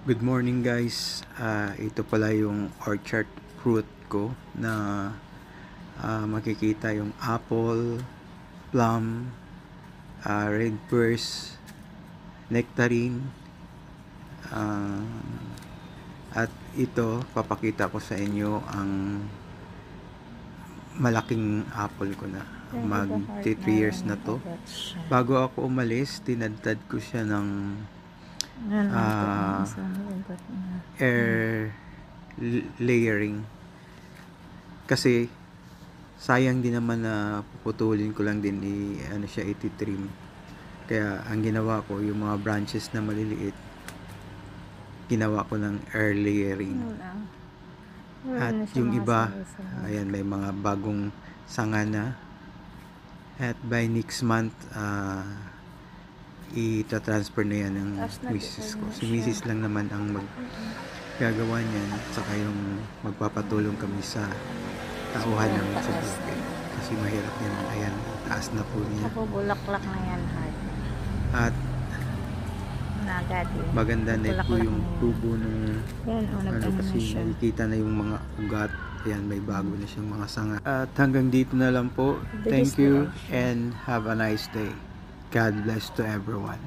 Good morning guys. Ito pala yung orchard fruit ko na makikita yung apple, plum, red pears, nectarine, ah, at ito papakita ko sa inyo ang malaking apple ko na. Mag 3 years na to. Bago ako umalis, tinadtad ko siya ng air layering kasi sayang din naman na puputulin ko lang din siya ititrim. Kaya ang ginawa ko, yung mga branches na maliliit, ginawa ko ng air layering. At yung iba, ayan, may mga bagong sanga na. At by next month, ita-transfer na yan ng misis ko. Si misis lang naman ang maggagawa niyan, at saka yung magpapatulong kami sa tauhan namin sa bukid. Kasi mahirap yan. Ayan, taas na po niya. Napubulaklak na yan, heart. At maganda na po yung tubo ng kasi nakikita na yung mga ugat. Ayan, may bago na siyang mga sanga. At hanggang dito na lang po. Thank you and have a nice day. God bless to everyone.